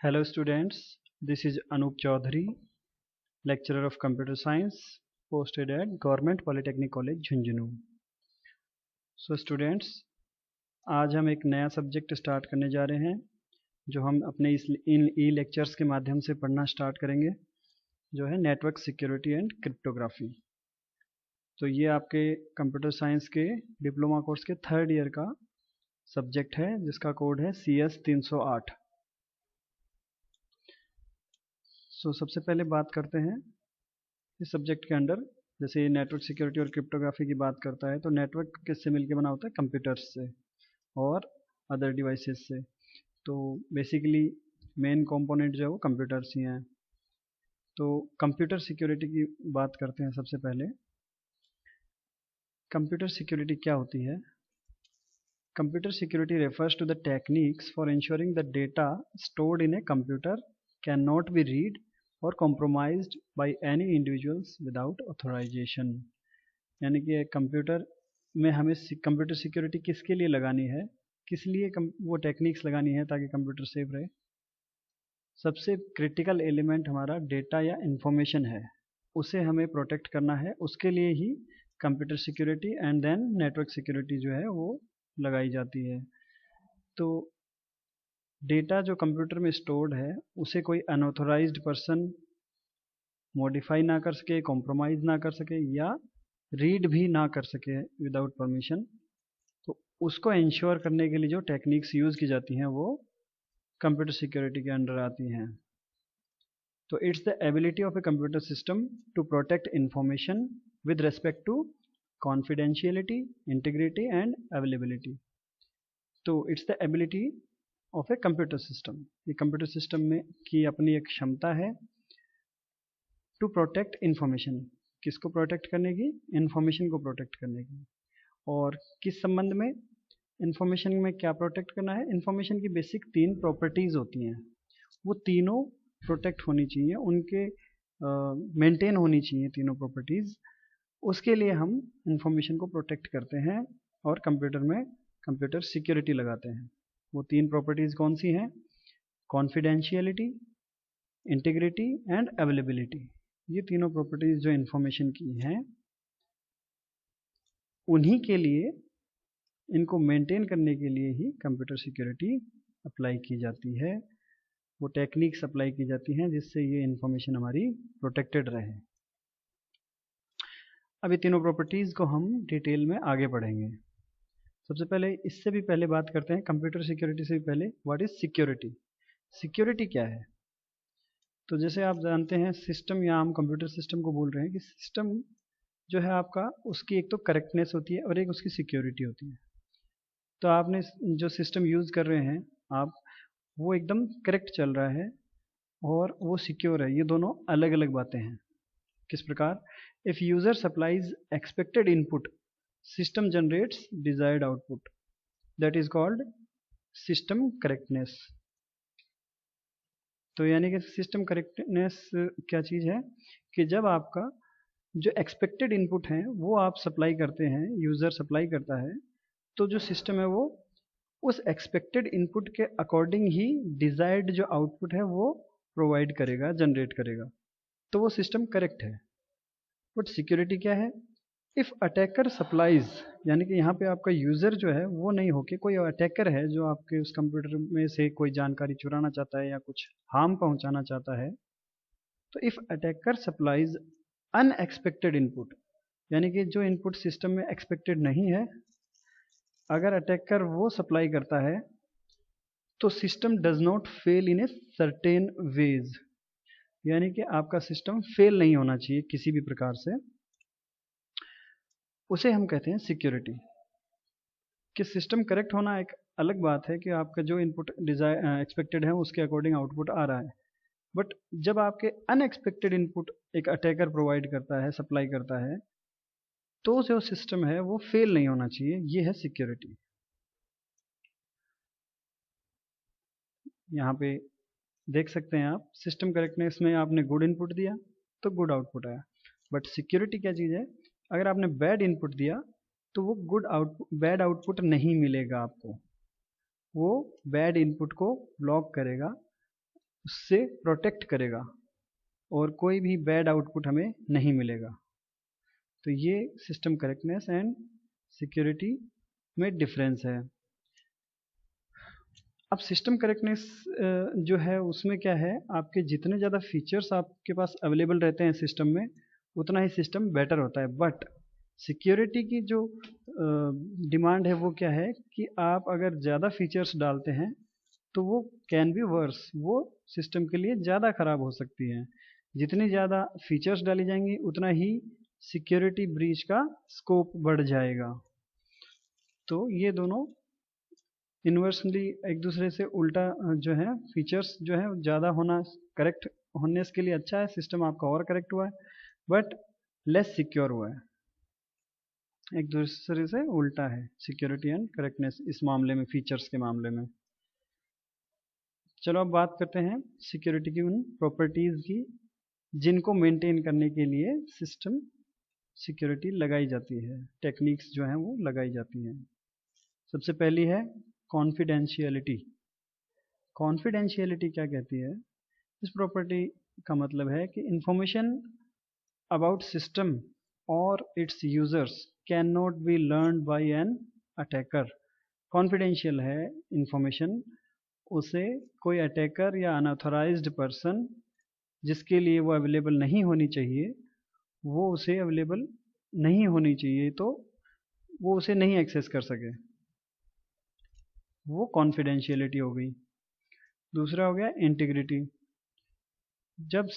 Hello students, this is Anup Chaudhary, lecturer of computer science, posted at Government Polytechnic College, Jhunjhunu. So students, आज हम एक नया subject start करने जा रहे हैं जो हम अपने इन ई लेक्चर्स के माध्यम से पढ़ना स्टार्ट करेंगे, जो है नेटवर्क सिक्योरिटी एंड क्रिप्टोग्राफी. तो ये आपके कंप्यूटर साइंस के डिप्लोमा कोर्स के थर्ड ईयर का सब्जेक्ट है जिसका कोड है CS 308. सो सबसे पहले बात करते हैं इस सब्जेक्ट के अंडर. जैसे ये नेटवर्क सिक्योरिटी और क्रिप्टोग्राफी की बात करता है तो नेटवर्क किससे मिलके बना होता है? कंप्यूटर्स से और अदर डिवाइसेस से. तो बेसिकली मेन कंपोनेंट जो है वो कंप्यूटर्स ही हैं. तो कंप्यूटर सिक्योरिटी की बात करते हैं. सबसे पहले कंप्यूटर सिक्योरिटी क्या होती है? Computer security refers to the techniques for ensuring the data stored in a computer cannot be read or compromised by any individuals without authorization. यानी कि कंप्यूटर में हमें कंप्यूटर सिक्योरिटी किसके लिए लगानी है, किस लिए वो टेक्निक्स लगानी है ताकि कंप्यूटर सेफ रहे. सबसे क्रिटिकल एलिमेंट हमारा डेटा या इंफॉर्मेशन है, उसे हमें प्रोटेक्ट करना है. उसके लिए ही computer security and then network security जो है वो लगाई जाती है. तो डेटा जो कंप्यूटर में स्टोर्ड है उसे कोई अनऑथोराइज्ड पर्सन मॉडिफाई ना कर सके, कॉम्प्रोमाइज ना कर सके या रीड भी ना कर सके विदाउट परमिशन. तो उसको इंश्योर करने के लिए जो टेक्निक्स यूज़ की जाती हैं वो कंप्यूटर सिक्योरिटी के अंडर आती हैं. तो it's the ability of a computer system to protect information with respect to confidentiality, integrity and availability. तो it's the ability of a computer system. ये कंप्यूटर सिस्टम में की अपनी एक क्षमता है टू प्रोटेक्ट इंफॉर्मेशन. किसको प्रोटेक्ट करने की? इंफॉर्मेशन को प्रोटेक्ट करने की. और किस संबंध में? इंफॉर्मेशन में क्या प्रोटेक्ट करना है? इंफॉर्मेशन की बेसिक 3 प्रॉपर्टीज़ होती हैं, वो तीनों प्रोटेक्ट होनी चाहिए, उनके मेंटेन होनी चाहिए तीनों प्रॉपर्टीज़. उसके लिए हम इंफॉर्मेशन को प्रोटेक्ट करते हैं और कंप्यूटर में कंप्यूटर सिक्योरिटी लगाते हैं. वो 3 प्रॉपर्टीज़ कौन सी हैं? Confidentiality, integrity and availability. ये तीनों प्रॉपर्टीज़ जो इंफॉर्मेशन की हैं उन्हीं के लिए, इनको मेंटेन करने के लिए ही कंप्यूटर सिक्योरिटी अप्लाई की जाती है. वो टेक्निक्स अप्लाई की जाती हैं जिससे ये इंफॉर्मेशन हमारी प्रोटेक्टेड रहे. अब ये तीनों प्रॉपर्टीज़ को हम डिटेल में आगे पढ़ेंगे. सबसे पहले इससे भी पहले बात करते हैं कंप्यूटर सिक्योरिटी से भी पहले, व्हाट इज सिक्योरिटी? सिक्योरिटी क्या है? तो जैसे आप जानते हैं सिस्टम, या हम कंप्यूटर सिस्टम को बोल रहे हैं कि सिस्टम जो है आपका, उसकी एक तो करेक्टनेस होती है और एक उसकी सिक्योरिटी होती है. तो आपने जो सिस्टम यूज़ कर रहे हैं आप, वो एकदम करेक्ट चल रहा है और वो सिक्योर है. ये दोनों अलग अलग बातें हैं. किस प्रकार? If user supplies expected input, system generates desired output. That is called system correctness. तो यानी कि सिस्टम करेक्टनेस क्या चीज़ है कि जब आपका जो एक्सपेक्टेड इनपुट है वो आप सप्लाई करते हैं, यूज़र सप्लाई करता है, तो जो सिस्टम है वो उस एक्सपेक्टेड इनपुट के अकॉर्डिंग ही डिजायर्ड जो आउटपुट है वो प्रोवाइड करेगा, जनरेट करेगा. तो वो सिस्टम करेक्ट है. बट सिक्योरिटी क्या है? इफ़ अटैकर सप्लाइज, यानी कि यहाँ पे आपका यूज़र जो है वो नहीं होके कोई अटैकर है जो आपके उस कंप्यूटर में से कोई जानकारी चुराना चाहता है या कुछ हार्म पहुँचाना चाहता है. तो if attacker supplies unexpected input, यानी कि जो इनपुट सिस्टम में एक्सपेक्टेड नहीं है, अगर अटैकर वो सप्लाई करता है तो system does not fail in a certain veg. यानी कि आपका सिस्टम फेल नहीं होना चाहिए किसी भी प्रकार से. उसे हम कहते हैं सिक्योरिटी. कि सिस्टम करेक्ट होना एक अलग बात है कि आपका जो इनपुट एक्सपेक्टेड है उसके अकॉर्डिंग आउटपुट आ रहा है. बट जब आपके अनएक्सपेक्टेड इनपुट एक अटैकर प्रोवाइड करता है, सप्लाई करता है, तो जो सिस्टम है वो फेल नहीं होना चाहिए. ये है सिक्योरिटी. यहाँ पे देख सकते हैं आप, सिस्टम करेक्टनेस में आपने गुड इनपुट दिया तो गुड आउटपुट आया. बट सिक्योरिटी क्या चीज़ है? अगर आपने बैड इनपुट दिया तो वो बैड आउटपुट नहीं मिलेगा आपको. वो बैड इनपुट को ब्लॉक करेगा. उससे प्रोटेक्ट करेगा और कोई भी बैड आउटपुट हमें नहीं मिलेगा। तो ये सिस्टम करेक्टनेस एंड सिक्योरिटी में डिफरेंस है। अब सिस्टम करेक्टनेस जो है उसमें क्या है, आपके जितने ज़्यादा फीचर्स आपके पास अवेलेबल रहते हैं सिस्टम में उतना ही सिस्टम बेटर होता है। बट सिक्योरिटी की जो डिमांड है वो क्या है कि आप अगर ज़्यादा फीचर्स डालते हैं तो वो कैन बी वर्स, वो सिस्टम के लिए ज़्यादा ख़राब हो सकती हैं। जितनी ज़्यादा फीचर्स डाली जाएंगी उतना ही सिक्योरिटी ब्रीच का स्कोप बढ़ जाएगा। तो ये दोनों इन्वर्सली एक दूसरे से उल्टा जो है, फीचर्स जो है ज़्यादा होना करेक्ट होने के लिए अच्छा है, सिस्टम आपका और करेक्ट हुआ है, बट लेस सिक्योर हुआ है। एक दूसरे से उल्टा है सिक्योरिटी एंड करेक्टनेस इस मामले में, फीचर्स के मामले में। चलो अब बात करते हैं सिक्योरिटी की उन प्रॉपर्टीज़ की जिनको मेंटेन करने के लिए सिस्टम सिक्योरिटी लगाई जाती है, टेक्निक्स जो हैं वो लगाई जाती हैं। सबसे पहली है कॉन्फिडेंशियलिटी। कॉन्फिडेंशियलिटी क्या कहती है? इस प्रॉपर्टी का मतलब है कि इंफॉर्मेशन अबाउट सिस्टम और it's users can not be learn by an attacker. Confidential है इंफॉर्मेशन, उसे कोई अटैकर या अनऑथराइज्ड पर्सन जिसके लिए वो अवेलेबल नहीं होनी चाहिए, वो उसे अवेलेबल नहीं होनी चाहिए तो वो उसे नहीं एक्सेस कर सके, वो कॉन्फिडेंशियलिटी हो गई। दूसरा हो गया इंटीग्रिटी। जब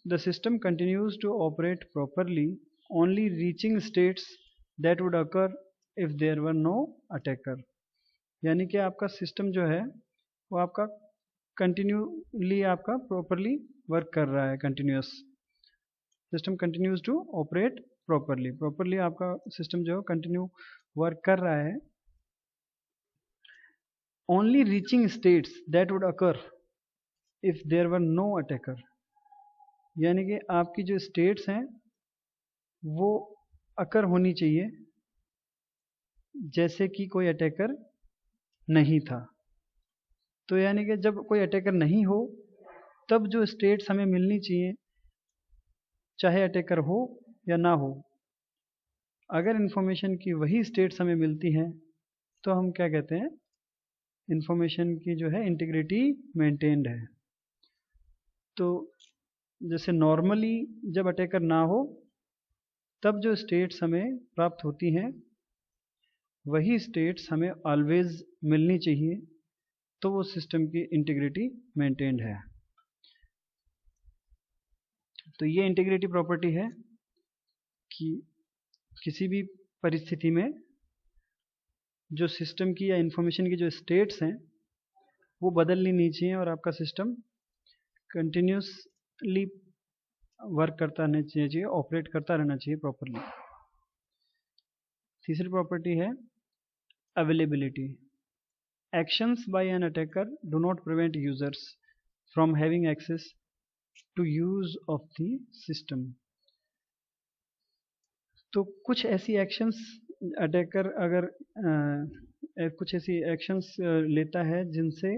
the system continues to operate properly only reaching states that would occur if there were no attacker. यानी कि आपका सिस्टम जो है वो आपका कंटिन्यूली आपका प्रॉपरली वर्क कर रहा है, continuous system continues to operate properly, properly आपका सिस्टम जो है कंटिन्यू वर्क कर रहा है। Only reaching states that would occur if there were no attacker. यानी कि आपकी जो स्टेट्स हैं वो अकर होनी चाहिए जैसे कि कोई अटैकर नहीं था। तो यानी कि जब कोई अटैकर नहीं हो तब जो स्टेट्स हमें मिलनी चाहिए, चाहे अटैकर हो या ना हो, अगर इंफॉर्मेशन की वही स्टेट्स हमें मिलती हैं तो हम क्या कहते हैं, इंफॉर्मेशन की जो है इंटीग्रिटी मेंटेन्ड है। तो जैसे नॉर्मली जब अटैकर ना हो तब जो स्टेट्स हमें प्राप्त होती हैं वही स्टेट्स हमें ऑलवेज मिलनी चाहिए, तो वो सिस्टम की इंटीग्रिटी मेंटेन्ड है। तो ये इंटीग्रिटी प्रॉपर्टी है कि किसी भी परिस्थिति में जो सिस्टम की या इंफॉर्मेशन की जो स्टेट्स हैं वो बदलनी नहीं चाहिए और आपका सिस्टम कंटिन्यूसली वर्क करता रहना चाहिए, ऑपरेट करता रहना चाहिए प्रॉपरली। तीसरी प्रॉपर्टी है availability. Actions by an attacker do not prevent users from having access to use of the system। तो कुछ ऐसी एक्शंस अटैकर अगर कुछ ऐसी एक्शंस लेता है जिनसे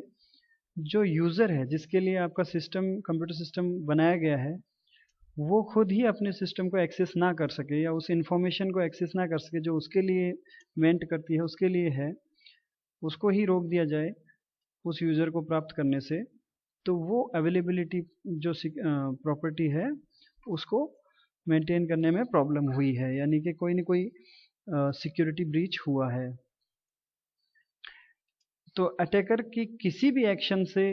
जो यूज़र है जिसके लिए आपका सिस्टम, कंप्यूटर सिस्टम बनाया गया है, वो खुद ही अपने सिस्टम को एक्सेस ना कर सके या उस इंफॉर्मेशन को एक्सेस ना कर सके जो उसके लिए मेंट करती है, उसके लिए है, उसको ही रोक दिया जाए उस यूज़र को प्राप्त करने से, तो वो अवेलेबिलिटी जो प्रॉपर्टी है उसको मेंटेन करने में प्रॉब्लम हुई है, यानी कि कोई ना कोई सिक्योरिटी ब्रीच हुआ है। तो अटैकर की किसी भी एक्शन से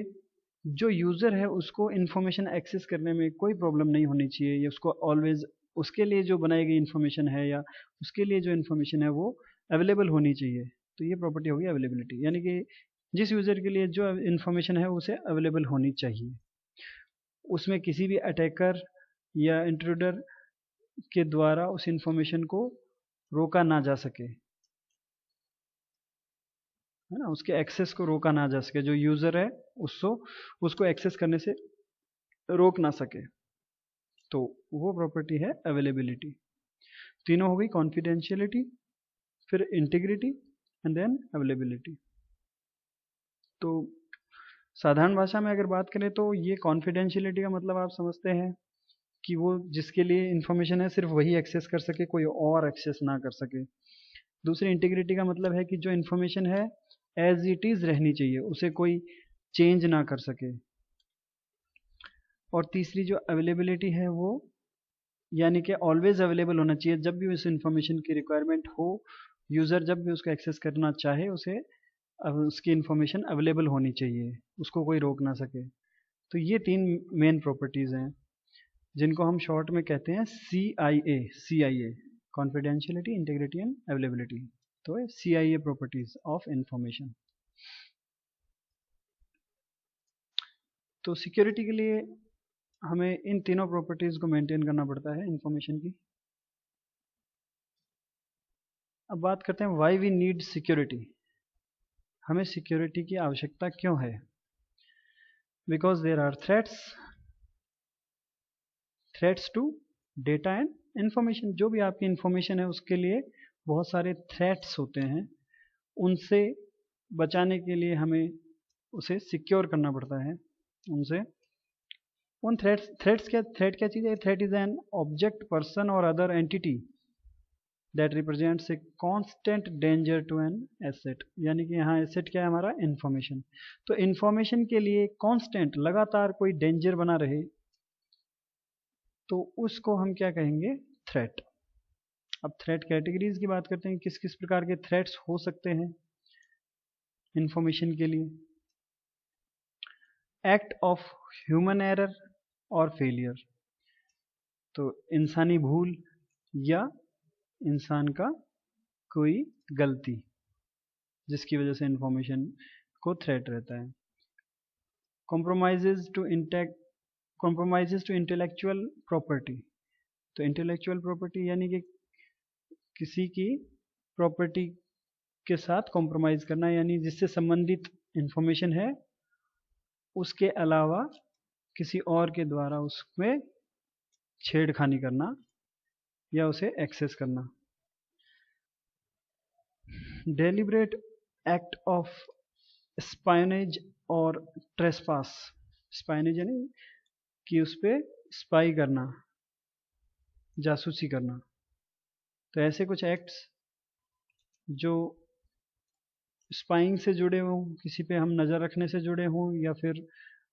जो यूज़र है उसको इन्फॉर्मेशन एक्सेस करने में कोई प्रॉब्लम नहीं होनी चाहिए, या उसको ऑलवेज उसके लिए जो बनाई गई इन्फॉर्मेशन है या उसके लिए जो इन्फॉर्मेशन है वो अवेलेबल होनी चाहिए। तो ये प्रॉपर्टी होगी अवेलेबिलिटी, यानी कि जिस यूज़र के लिए जो इन्फॉर्मेशन है उसे अवेलेबल होनी चाहिए, उसमें किसी भी अटैकर या इंट्रूडर के द्वारा उस इंफॉर्मेशन को रोका ना जा सके, है ना, उसके एक्सेस को रोका ना जा सके, जो यूज़र है उसको एक्सेस करने से रोक ना सके, तो वो प्रॉपर्टी है अवेलेबिलिटी। तीनों हो गई, कॉन्फिडेंशियलिटी, फिर इंटीग्रिटी एंड देन अवेलेबिलिटी। तो साधारण भाषा में अगर बात करें तो ये कॉन्फिडेंशियलिटी का मतलब आप समझते हैं कि वो जिसके लिए इंफॉर्मेशन है सिर्फ वही एक्सेस कर सके, कोई और एक्सेस ना कर सके। दूसरी इंटीग्रिटी का मतलब है कि जो इंफॉर्मेशन है एज इट इज़ रहनी चाहिए, उसे कोई चेंज ना कर सके। और तीसरी जो अवेलेबिलिटी है वो यानी कि ऑलवेज अवेलेबल होना चाहिए, जब भी उस इंफॉर्मेशन की रिक्वायरमेंट हो, यूज़र जब भी उसको एक्सेस करना चाहे उसे अब उसकी इंफॉर्मेशन अवेलेबल होनी चाहिए, उसको कोई रोक ना सके। तो ये तीन मेन प्रॉपर्टीज़ हैं जिनको हम शॉर्ट में कहते हैं CIA, confidentiality, integrity and availability. तो CIA प्रॉपर्टीज ऑफ इंफॉर्मेशन। तो सिक्योरिटी के लिए हमें इन तीनों प्रॉपर्टीज को मेंटेन करना पड़ता है इंफॉर्मेशन की। अब बात करते हैं व्हाई वी नीड सिक्योरिटी, हमें सिक्योरिटी की आवश्यकता क्यों है। Because there are threats to data and information. जो भी आपकी इंफॉर्मेशन है उसके लिए बहुत सारे थ्रेट्स होते हैं, उनसे बचाने के लिए हमें उसे सिक्योर करना पड़ता है उनसे। उन थ्रेट क्या चीज़ है? Threat is an object, person और other entity that represents a constant danger to an asset. यानी कि यहाँ एसेट क्या है हमारा? इंफॉर्मेशन। तो इंफॉर्मेशन के लिए कांस्टेंट, लगातार कोई डेंजर बना रहे, तो उसको हम क्या कहेंगे? थ्रेट। अब थ्रेट कैटेगरीज की बात करते हैं, किस किस प्रकार के थ्रेट्स हो सकते हैं इंफॉर्मेशन के लिए। एक्ट ऑफ ह्यूमन एरर और फेलियर, तो इंसानी भूल या इंसान का कोई गलती जिसकी वजह से इंफॉर्मेशन को थ्रेट रहता है। कॉम्प्रोमाइजेज टू इंटेलेक्चुअल प्रॉपर्टी, तो इंटेलेक्चुअल प्रॉपर्टी यानी कि किसी की प्रॉपर्टी के साथ कॉम्प्रोमाइज करना, यानी जिससे संबंधित इंफॉर्मेशन है उसके अलावा किसी और के द्वारा उसमें छेड़खानी करना या उसे एक्सेस करना। डेलिब्रेट एक्ट ऑफ स्पाइनेज और ट्रेसपास, स्पाइनेज यानी कि उस पर स्पाई करना, जासूसी करना। तो ऐसे कुछ एक्ट्स जो स्पाइंग से जुड़े हों, किसी पे हम नज़र रखने से जुड़े हों, या फिर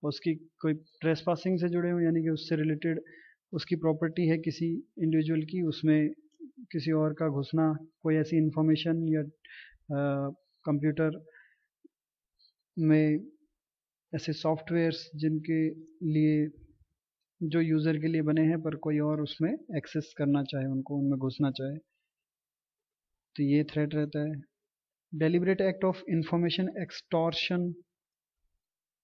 उसकी कोई ट्रेसपासिंग से जुड़े हों, यानी कि उससे रिलेटेड उसकी प्रॉपर्टी है किसी इंडिविजुअल की, उसमें किसी और का घुसना, कोई ऐसी इंफॉर्मेशन या कंप्यूटर में ऐसे सॉफ्टवेयर्स जिनके लिए, जो यूज़र के लिए बने हैं पर कोई और उसमें एक्सेस करना चाहे, उनको उनमें घुसना चाहे, तो ये थ्रेट रहता है। Deliberate act of information extortion,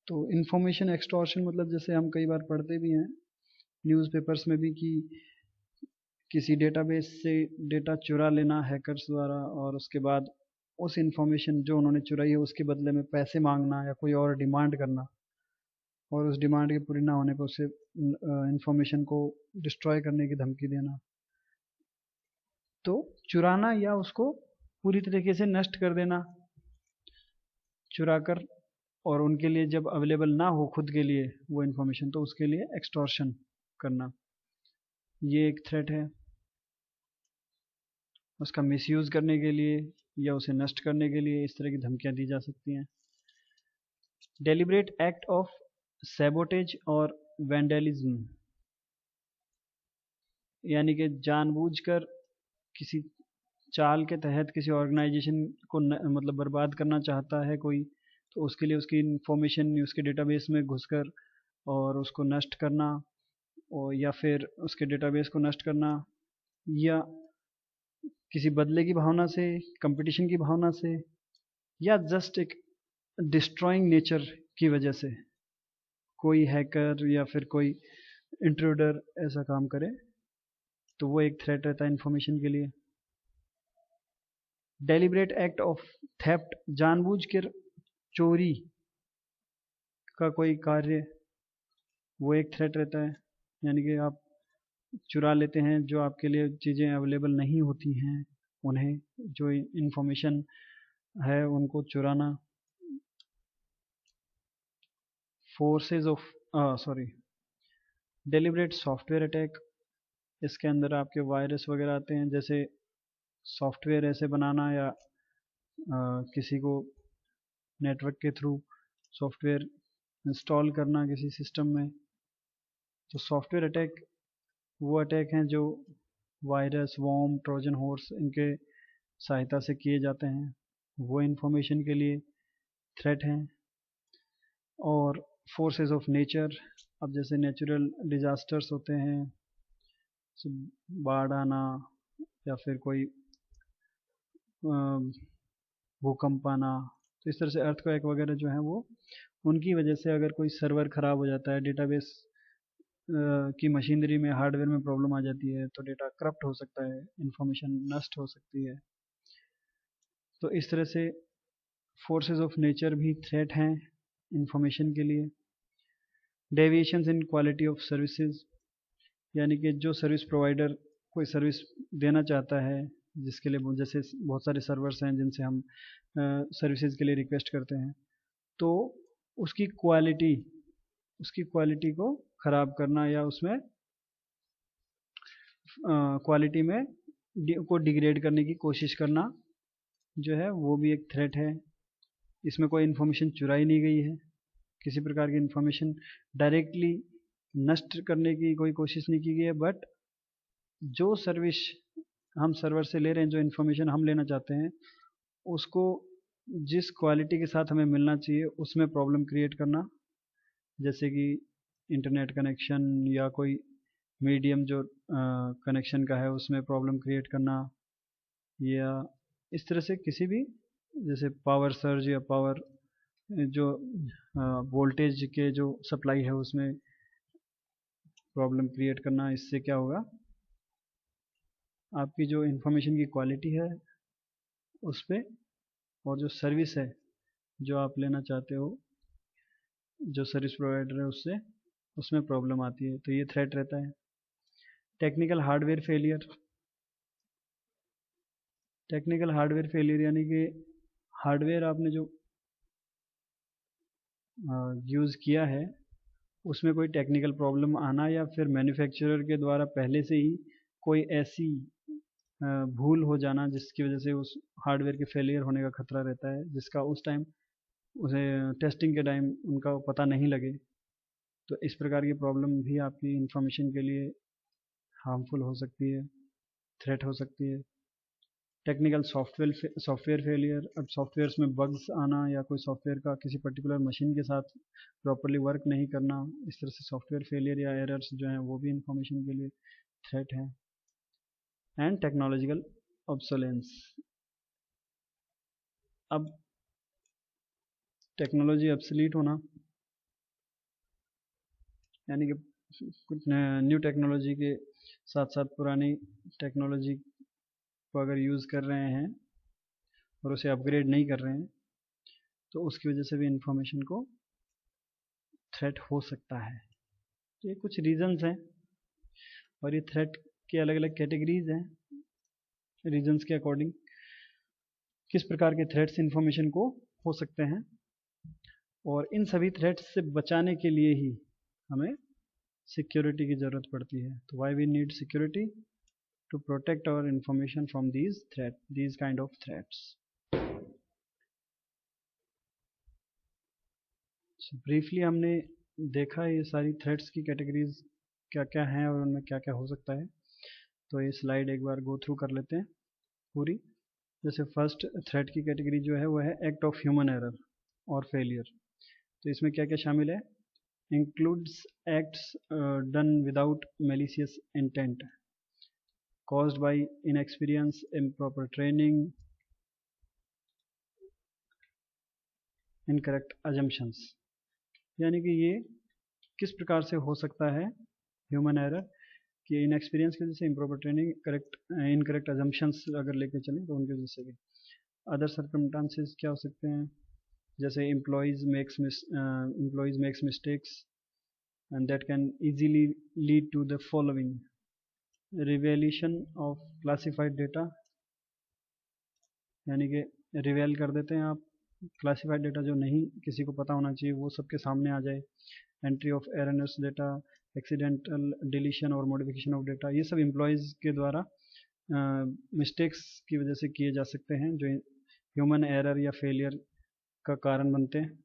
तो इंफॉर्मेशन एक्सटॉर्शन मतलब जैसे हम कई बार पढ़ते भी हैं न्यूज़पेपर्स में भी कि किसी डेटाबेस से डेटा चुरा लेना हैकर्स द्वारा, और उसके बाद उस इंफॉर्मेशन जो उन्होंने चुराई है उसके बदले में पैसे मांगना या कोई और डिमांड करना, और उस डिमांड के पूरी ना होने पर उसे इंफॉर्मेशन को डिस्ट्रॉय करने की धमकी देना। तो चुराना या उसको पूरी तरीके से नष्ट कर देना, चुरा कर, और उनके लिए जब अवेलेबल ना हो खुद के लिए वो इंफॉर्मेशन, तो उसके लिए एक्सटॉर्शन करना, ये एक थ्रेट है। उसका मिसयूज़ करने के लिए या उसे नष्ट करने के लिए इस तरह की धमकियां दी जा सकती हैं। डेलिब्रेट एक्ट ऑफ सैबोटेज और वैंडलिज्म, यानी कि जानबूझकर किसी चाल के तहत किसी ऑर्गेनाइजेशन को मतलब बर्बाद करना चाहता है कोई, तो उसके लिए उसकी इंफॉर्मेशन उसके डेटाबेस में घुसकर और उसको नष्ट करना, और या फिर उसके डेटाबेस को नष्ट करना, या किसी बदले की भावना से, कंपटीशन की भावना से, या जस्ट एक डिस्ट्रॉइंग नेचर की वजह से कोई हैकर या फिर कोई इंट्रूडर ऐसा काम करे, तो वो एक थ्रेट रहता है इंफॉर्मेशन के लिए। डेलिब्रेट एक्ट ऑफ थेफ्ट, जानबूझकर चोरी का कोई कार्य, वो एक थ्रेट रहता है, यानी कि आप चुरा लेते हैं जो आपके लिए चीज़ें अवेलेबल नहीं होती हैं, उन्हें जो इंफॉर्मेशन है उनको चुराना। Forces of sorry deliberate software attack, इसके अंदर आपके वायरस वगैरह आते हैं, जैसे सॉफ्टवेयर ऐसे बनाना या किसी को नेटवर्क के थ्रू सॉफ्टवेयर इंस्टॉल करना किसी सिस्टम में। तो सॉफ्टवेयर अटैक वो अटैक हैं जो वायरस, वॉर्म, ट्रोजन हॉर्स इनके सहायता से किए जाते हैं, वो इंफॉर्मेशन के लिए थ्रेट हैं। और फोर्सेस ऑफ नेचर, अब जैसे नेचुरल डिजास्टर्स होते हैं, बाढ़ आना या फिर कोई भूकंप आना, तो इस तरह से अर्थक्वेक वगैरह जो है वो उनकी वजह से अगर कोई सर्वर ख़राब हो जाता है, डेटाबेस की मशीनरी में, हार्डवेयर में प्रॉब्लम आ जाती है, तो डेटा करप्ट हो सकता है, इंफॉर्मेशन नष्ट हो सकती है। तो इस तरह से फोर्सेस ऑफ नेचर भी थ्रेट हैं इंफॉर्मेशन के लिए। Deviations in quality of services, यानी कि जो सर्विस प्रोवाइडर कोई सर्विस देना चाहता है, जिसके लिए जैसे बहुत सारे सर्वर्स हैं जिनसे हम सर्विसेज के लिए रिक्वेस्ट करते हैं, तो उसकी क्वालिटी को ख़राब करना या उसमें क्वालिटी में को डिग्रेड करने की कोशिश करना जो है वो भी एक थ्रेट है। इसमें कोई इन्फॉर्मेशन चुराई नहीं गई है, किसी प्रकार की इन्फॉर्मेशन डायरेक्टली नष्ट करने की कोई कोशिश नहीं की गई है, बट जो सर्विस हम सर्वर से ले रहे हैं, जो इन्फॉर्मेशन हम लेना चाहते हैं, उसको जिस क्वालिटी के साथ हमें मिलना चाहिए उसमें प्रॉब्लम क्रिएट करना, जैसे कि इंटरनेट कनेक्शन या कोई मीडियम जो कनेक्शन का है उसमें प्रॉब्लम क्रिएट करना, या इस तरह से किसी भी जैसे पावर सर्ज या पावर जो वोल्टेज के जो सप्लाई है उसमें प्रॉब्लम क्रिएट करना। इससे क्या होगा, आपकी जो इंफॉर्मेशन की क्वालिटी है उस पर, और जो सर्विस है जो आप लेना चाहते हो, जो सर्विस प्रोवाइडर है उससे, उसमें प्रॉब्लम आती है, तो ये थ्रेट रहता है। Technical hardware failure, technical hardware failure यानी कि हार्डवेयर आपने जो यूज़ किया है उसमें कोई टेक्निकल प्रॉब्लम आना, या फिर मैन्युफैक्चरर के द्वारा पहले से ही कोई ऐसी भूल हो जाना जिसकी वजह से उस हार्डवेयर के फेलियर होने का खतरा रहता है, जिसका उस टाइम उसे टेस्टिंग के टाइम उनका पता नहीं लगे। तो इस प्रकार की प्रॉब्लम भी आपकी इंफॉर्मेशन के लिए हार्मफुल हो सकती है, थ्रेट हो सकती है। टेक्निकल सॉफ्टवेयर फेलियर, अब सॉफ्टवेयर्स में बग्स आना या कोई सॉफ्टवेयर का किसी पर्टिकुलर मशीन के साथ प्रॉपरली वर्क नहीं करना, इस तरह से सॉफ्टवेयर फेलियर या एरर्स जो हैं वो भी इंफॉर्मेशन के लिए थ्रेट हैं। एंड टेक्नोलॉजिकल ऑब्सोलेंस, अब टेक्नोलॉजी ऑब्सोलीट होना यानी कि कुछ न्यू टेक्नोलॉजी के साथ साथ पुरानी टेक्नोलॉजी को अगर यूज़ कर रहे हैं और उसे अपग्रेड नहीं कर रहे हैं, तो उसकी वजह से भी इंफॉर्मेशन को थ्रेट हो सकता है। तो ये कुछ रीजंस हैं, और ये थ्रेट के अलग अलग कैटेगरीज हैं, रीजंस के अकॉर्डिंग किस प्रकार के थ्रेट्स इंफॉर्मेशन को हो सकते हैं, और इन सभी थ्रेट्स से बचाने के लिए ही हमें सिक्योरिटी की ज़रूरत पड़ती है। तो why we need security to protect our information from these kind of threats. Briefly हमने देखा ये सारी थ्रेट्स की कैटेगरीज क्या क्या हैं और उनमें क्या क्या हो सकता है। तो ये स्लाइड एक बार गो थ्रू कर लेते हैं पूरी। जैसे फर्स्ट थ्रेट की कैटेगरी जो है वो है एक्ट ऑफ ह्यूमन एरर और फेलियर। तो इसमें क्या क्या शामिल है, includes acts done without malicious intent, caused by inexperience, improper training, incorrect assumptions। यानी कि ये किस प्रकार से हो सकता है ह्यूमन एरर, कि इनएक्सपीरियंस की वजह से, इम्प्रॉपर ट्रेनिंग, इनकरेक्ट अजम्पशंस अगर लेके चलें तो उनकी वजह से भी। अदर सर्कमस्टांसेस क्या हो सकते हैं, जैसे employees makes mistakes and that can easily lead to the following, revelation of classified data, यानी कि रिवेल कर देते हैं आप क्लासिफाइड डेटा जो नहीं किसी को पता होना चाहिए वो सबके सामने आ जाए, entry of erroneous data, accidental deletion और मॉडिफिकेशन ऑफ डेटा, ये सब एम्प्लॉयज़ के द्वारा मिस्टेक्स की वजह से किए जा सकते हैं जो ह्यूमन एरर या फेलियर का कारण बनते हैं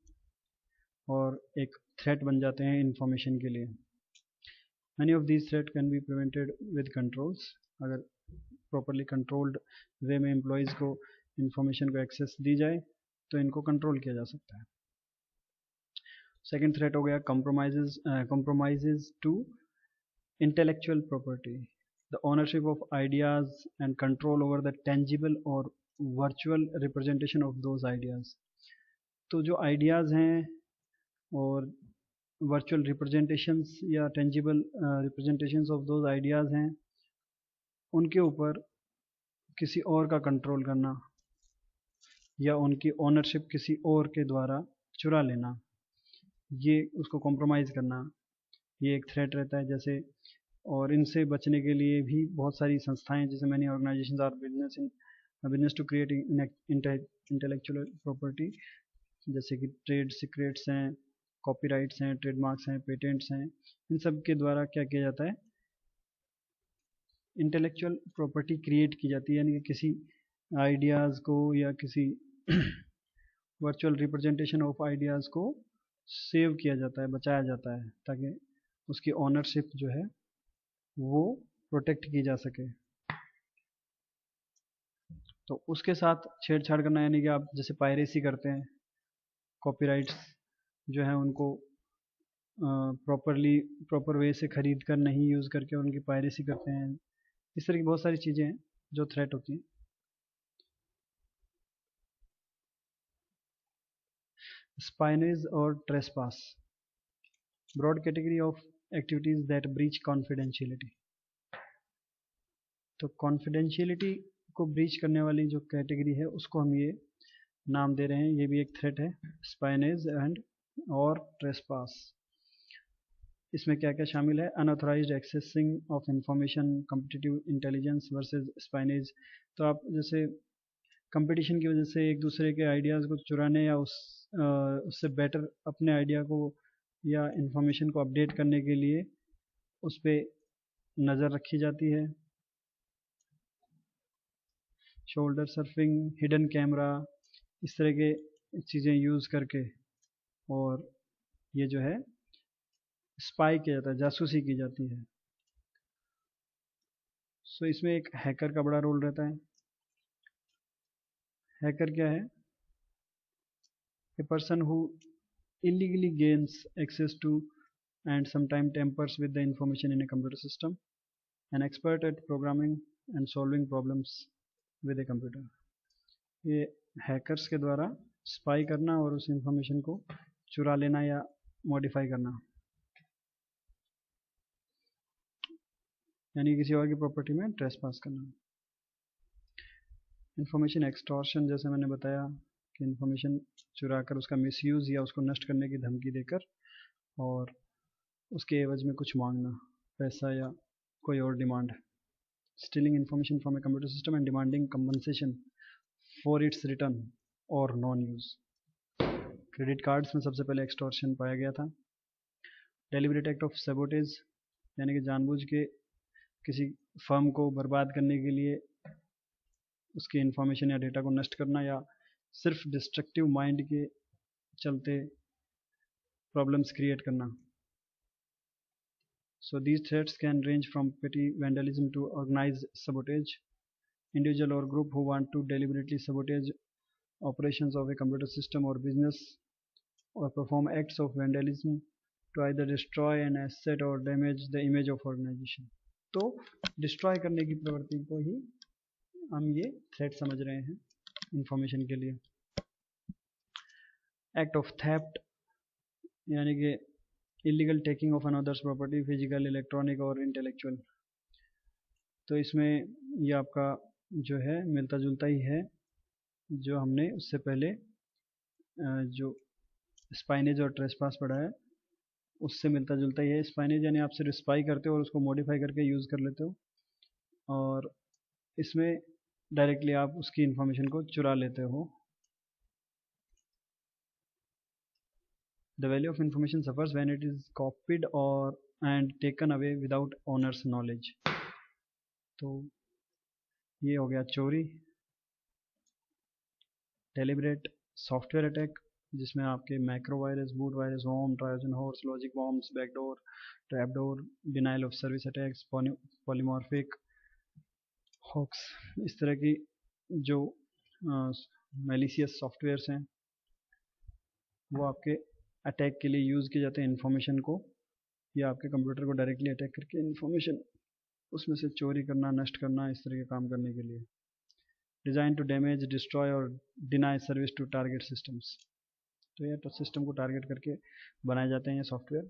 और एक थ्रेट बन जाते हैं इंफॉर्मेशन के लिए। Many of these threats can be prevented with controls। अगर प्रॉपरली कंट्रोल्ड वे में एम्प्लॉयज़ को इंफॉर्मेशन को एक्सेस दी जाए तो इनको कंट्रोल किया जा सकता है। सेकेंड थ्रेट हो गया compromises to intellectual property, the ownership of ideas and control over the tangible or virtual representation of those ideas। तो जो आइडियाज़ हैं और वर्चुअल रिप्रेजेंटेशंस या tangible representations of those ideas हैं, उनके ऊपर किसी और का कंट्रोल करना या उनकी ओनरशिप किसी और के द्वारा चुरा लेना, ये उसको कॉम्प्रोमाइज़ करना, ये एक थ्रेट रहता है। जैसे और इनसे बचने के लिए भी बहुत सारी संस्थाएं जैसे many organisations are business to create intellectual property, जैसे कि ट्रेड सीक्रेट्स हैं, कॉपीराइट्स हैं, ट्रेडमार्क्स हैं, पेटेंट्स हैं, इन सब के द्वारा क्या किया जाता है, इंटेलेक्चुअल प्रॉपर्टी क्रिएट की जाती है, यानी कि किसी आइडियाज़ को या किसी वर्चुअल रिप्रेजेंटेशन ऑफ आइडियाज़ को सेव किया जाता है, बचाया जाता है, ताकि उसकी ऑनरशिप जो है वो प्रोटेक्ट की जा सके। तो उसके साथ छेड़छाड़ करना, यानी कि आप जैसे पायरेसी करते हैं, कॉपीराइट्स जो है उनको प्रॉपर वे से ख़रीद कर नहीं यूज़ करके उनकी पायरेसी करते हैं। इस तरह की बहुत सारी चीज़ें हैं जो थ्रेट होती हैं। स्पाइनेज और trespass, broad category of activities that breach confidentiality. तो कॉन्फिडेंशियलिटी को ब्रीच करने वाली जो कैटेगरी है उसको हम ये नाम दे रहे हैं, ये भी एक थ्रेट है, स्पाइनेज एंड और ट्रेसपास। इसमें क्या क्या शामिल है, unauthorised accessing of information, competitive intelligence versus espionage. तो आप जैसे कंपटीशन की वजह से एक दूसरे के आइडियाज़ को चुराने या उससे बेटर अपने आइडिया को या इंफॉर्मेशन को अपडेट करने के लिए उस पर नज़र रखी जाती है। शोल्डर सर्फिंग, हिडन कैमरा, इस तरह के चीज़ें यूज़ करके और ये जो है स्पाई किया जाता है, जासूसी की जाती है। सो इसमें एक हैकर का बड़ा रोल रहता है। हैकर क्या है, a person who illegally gains access to and sometimes tampers with the information in a computer system, an expert at programming and solving problems with a computer। ये हैकर्स के द्वारा spy करना और उस इंफॉर्मेशन को चुरा लेना या मॉडिफाई करना, यानी किसी और की प्रॉपर्टी में ट्रेसपास करना। इंफॉर्मेशन एक्सटॉर्शन, जैसे मैंने बताया कि इंफॉर्मेशन चुरा कर उसका मिसयूज़ या उसको नष्ट करने की धमकी देकर और उसके एवज में कुछ मांगना, पैसा या कोई और demand. Stealing information from A computer system and demanding compensation for its return और नॉन यूज़। क्रेडिट कार्ड्स में सबसे पहले एक्सटॉर्शन पाया गया था। डेलिबरेट एक्ट ऑफ सैबोटेज, यानी कि जानबूझ के किसी फर्म को बर्बाद करने के लिए उसकी इंफॉर्मेशन या डेटा को नष्ट करना या सिर्फ डिस्ट्रक्टिव माइंड के चलते प्रॉब्लम्स क्रिएट करना। So these threats can range from petty vandalism to organized sabotage। Individual or group who want to deliberately sabotage operations of a computer system or business or perform acts of vandalism to either destroy an asset or damage the image of organization। तो destroy करने की प्रवृत्ति को ही हम ये threat समझ रहे हैं इंफॉर्मेशन के लिए। एक्ट ऑफ थेफ्ट, यानी कि illegal taking of another's property, physical, electronic और इंटेलेक्चुअल। तो इसमें ये आपका जो है मिलता जुलता ही है जो हमने उससे पहले जो स्पाइनेज और ट्रेसपास पढ़ा है उससे मिलता जुलता ही है। स्पाइनेज यानी आप सिर्फ स्पाई करते हो और उसको मॉडिफाई करके यूज़ कर लेते हो, और इसमें डायरेक्टली आप उसकी इंफॉर्मेशन को चुरा लेते हो। The value of information suffers when it is copied और and taken away without owner's knowledge. तो ये हो गया चोरी। डेलिब्रेट सॉफ्टवेयर अटैक, जिसमें आपके macro virus, boot virus, home Trojan horse, logic bombs, backdoor, trapdoor, denial of service attacks, polymorphic hoax, इस तरह की जो मैलिशियस सॉफ्टवेयर्स हैं वो आपके अटैक के लिए यूज़ किए जाते हैं इन्फॉर्मेशन को, या आपके कंप्यूटर को डायरेक्टली अटैक करके इन्फॉर्मेशन उसमें से चोरी करना, नष्ट करना, इस तरह के काम करने के लिए। डिज़ाइन टू डैमेज, डिस्ट्रॉय और deny service to target systems, तो ये तो सिस्टम को टारगेट करके बनाए जाते हैं ये software.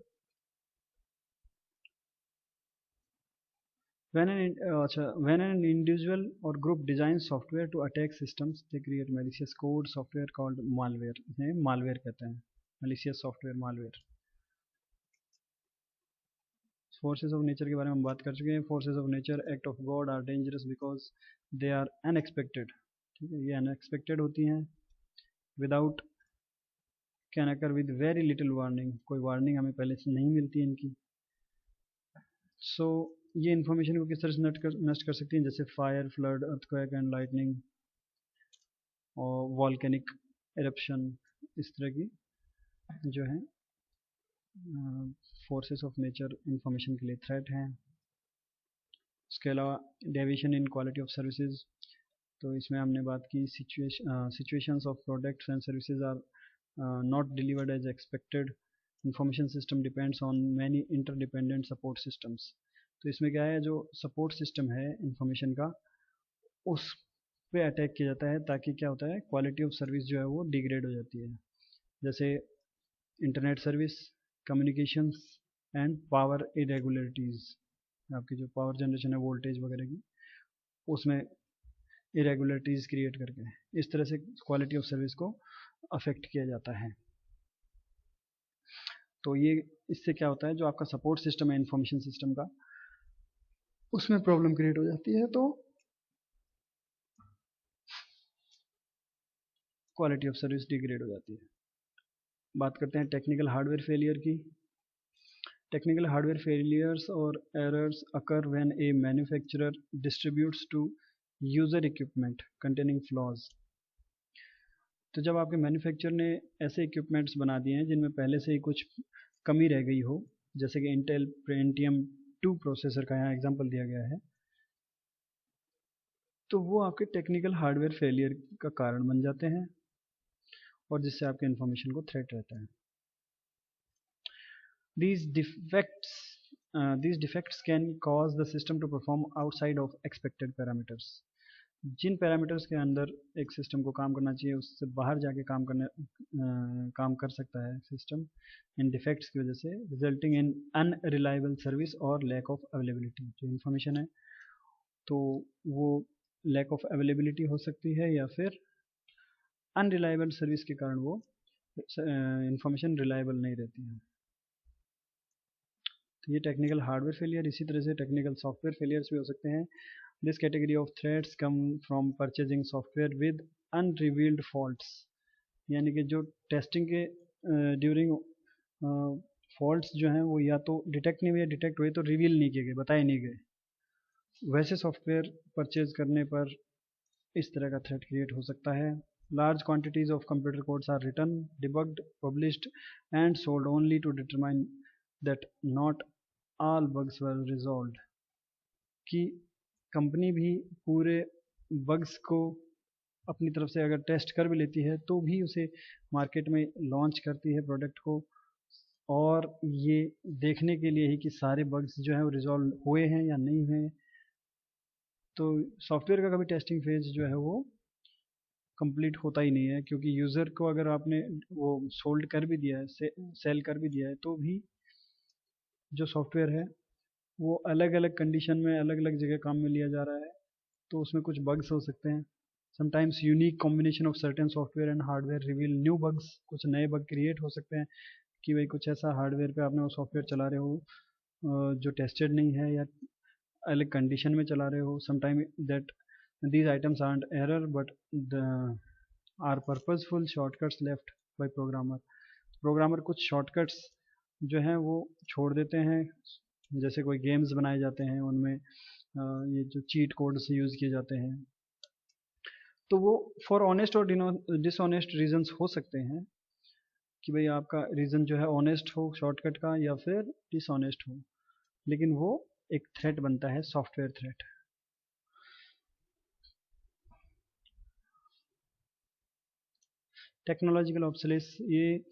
when an individual or group designs software to attack systems, they create malicious code software called malware, इन्हें malware कहते हैं, malicious software malware। Forces of nature के बारे में हम बात कर चुके हैं। Forces of nature, act of God, are dangerous because they are unexpected. ठीक है, ये अनएक्सपेक्टेड होती हैं, without can occur with very little warning, कोई वार्निंग हमें पहले से नहीं मिलती इनकी। सो ये इन्फॉर्मेशन को किस तरह से नष्ट कर सकती हैं, जैसे fire, flood, earthquake and lightning और वॉल्केनिक एरप्शन, इस तरह की जो है फोर्सेस ऑफ नेचर इंफॉर्मेशन के लिए थ्रेट हैं। इसके अलावा deviation in quality of services, तो इसमें हमने बात की situations of products and services are not delivered as expected, information system depends on many interdependent support systems. तो इसमें क्या है, जो सपोर्ट सिस्टम है इंफॉर्मेशन का, उस पे अटैक किया जाता है, ताकि क्या होता है, क्वालिटी ऑफ सर्विस जो है वो डिग्रेड हो जाती है। जैसे internet service, communications and power irregularities, आपकी जो पावर जनरेशन है वोल्टेज वगैरह की, उसमें इरेगुलरिटीज़ क्रिएट करके इस तरह से क्वालिटी ऑफ सर्विस को अफेक्ट किया जाता है। तो ये इससे क्या होता है, जो आपका सपोर्ट सिस्टम है इंफॉर्मेशन सिस्टम का, उसमें प्रॉब्लम क्रिएट हो जाती है, तो क्वालिटी ऑफ सर्विस डिग्रेड हो जाती है। बात करते हैं टेक्निकल हार्डवेयर फेलियर की। टेक्निकल हार्डवेयर फेलियर्स और errors occur when a manufacturer distributes to user equipment containing flaws. तो जब आपके मैन्युफैक्चरर ने ऐसे इक्विपमेंट्स बना दिए हैं जिनमें पहले से ही कुछ कमी रह गई हो, जैसे कि इंटेल पेंटियम 2 प्रोसेसर का यहाँ एग्जांपल दिया गया है, तो वो आपके टेक्निकल हार्डवेयर फेलियर का कारण बन जाते हैं और जिससे आपके इंफॉर्मेशन को थ्रेट रहता है। These defects can cause the system to perform outside of expected parameters. जिन पैरामीटर्स के अंदर एक सिस्टम को काम करना चाहिए उससे बाहर जाके काम कर सकता है सिस्टम इन डिफेक्ट्स की वजह से, रिजल्टिंग इन अनरिलायबल सर्विस और लैक ऑफ अवेलेबिलिटी। जो इन्फॉर्मेशन है तो वो लैक ऑफ अवेलेबिलिटी हो सकती है, या फिर अनरिलायबल सर्विस के कारण वो इंफॉर्मेशन रिलायबल नहीं रहती है। तो ये टेक्निकल हार्डवेयर फेलियर। इसी तरह से टेक्निकल सॉफ्टवेयर फेलियर्स भी हो सकते हैं। This category of threats come from purchasing software with unrevealed faults, यानी कि जो टेस्टिंग के ड्यूरिंग फॉल्ट्स जो हैं वो या तो डिटेक्ट नहीं हुए, डिटेक्ट हुए तो रिवील नहीं किए गए, बताए नहीं गए, वैसे सॉफ्टवेयर परचेज करने पर इस तरह का थ्रेट क्रिएट हो सकता है। Large quantities of computer codes are written, debugged, published, and sold only to determine that not all bugs were resolved. कि कंपनी भी पूरे बग्स को अपनी तरफ से अगर टेस्ट कर भी लेती है तो भी उसे मार्केट में लॉन्च करती है प्रोडक्ट को, और ये देखने के लिए ही कि सारे बग्स जो हैं वो रिजॉल्व हुए हैं या नहीं हुए। तो सॉफ्टवेयर का कभी टेस्टिंग फेज जो है वो कंप्लीट होता ही नहीं है, क्योंकि यूज़र को अगर आपने वो सोल्ड कर भी दिया है, सेल कर भी दिया है, तो भी जो सॉफ्टवेयर है वो अलग अलग कंडीशन में अलग अलग जगह काम में लिया जा रहा है, तो उसमें कुछ बग्स हो सकते हैं। Sometimes unique combination of certain software and hardware reveal new bugs, कुछ नए बग क्रिएट हो सकते हैं कि भाई कुछ ऐसा हार्डवेयर पे आपने वो सॉफ्टवेयर चला रहे हो जो टेस्टेड नहीं है या अलग कंडीशन में चला रहे हो। Sometime that these items aren't error but the are purposeful shortcuts left by programmer। Programmer कुछ शॉर्टकट्स जो हैं वो छोड़ देते हैं, जैसे कोई गेम्स बनाए जाते हैं उनमें ये जो चीट कोड्स यूज़ किए जाते हैं, तो वो फॉर ऑनेस्ट और डिसऑनेस्ट रीजंस हो सकते हैं कि भाई आपका रीज़न जो है ऑनेस्ट हो शॉर्टकट का या फिर डिसऑनेस्ट हो, लेकिन वो एक थ्रेट बनता है, सॉफ्टवेयर थ्रेट। टेक्नोलॉजिकल ऑब्सोलेस, ये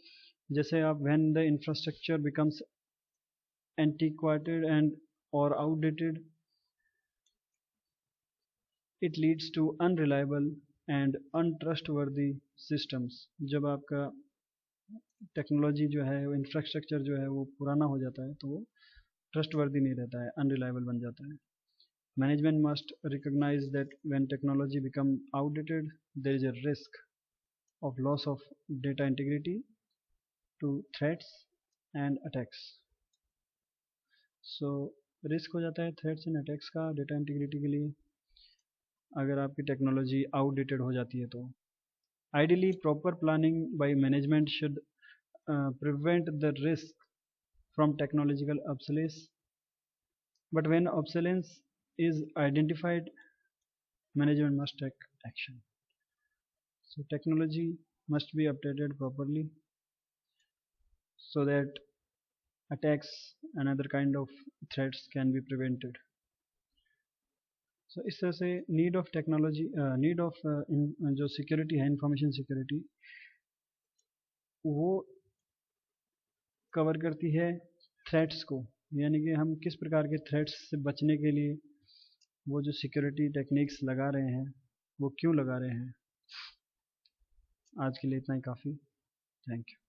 जैसे आप when the infrastructure becomes antiquated and or outdated, it leads to unreliable and untrustworthy systems। जब आपका टेक्नोलॉजी जो है, इंफ्रास्ट्रक्चर जो है वो पुराना हो जाता है तो वो ट्रस्टवर्दी नहीं रहता है, अनरिलायबल बन जाता है। Management must recognise that when technology become outdated there is a risk of loss of data integrity to threats and attacks। so risk हो जाता है थ्रेट्स एंड अटैक्स का डेटा इंटीग्रिटी के लिए अगर आपकी टेक्नोलॉजी आउटडेटेड हो जाती है तो। Ideally proper planning by management should prevent the risk from technological obsolescence, but when obsolescence is identified, management must take action। so technology must be updated properly so that attacks and other kind of threats can be prevented। so इस तरह से need of technology, need of जो security है, information security, वो cover करती है threats को, यानी कि हम किस प्रकार के थ्रेट्स से बचने के लिए वो जो सिक्योरिटी टेक्निक्स लगा रहे हैं वो क्यों लगा रहे हैं। आज के लिए इतना ही काफ़ी। Thank you.